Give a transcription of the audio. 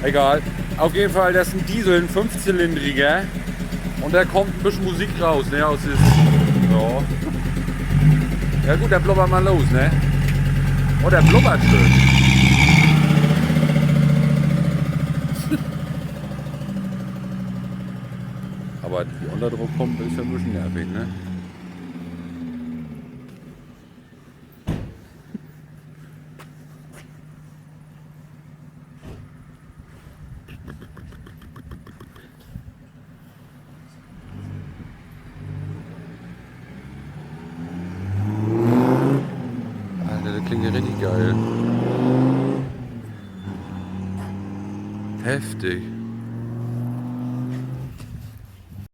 Egal. Auf jeden Fall, das ist ein Diesel, ein 5-Zylindriger. Und da kommt ein bisschen Musik raus, ne? Aus des, ja. Ja gut, der blubbert mal los, ne? Oh, der blubbert schön. Aber die Unterdruckpumpe ist ja ein bisschen nervig, ne? Alter, das klingt ja richtig geil. Heftig.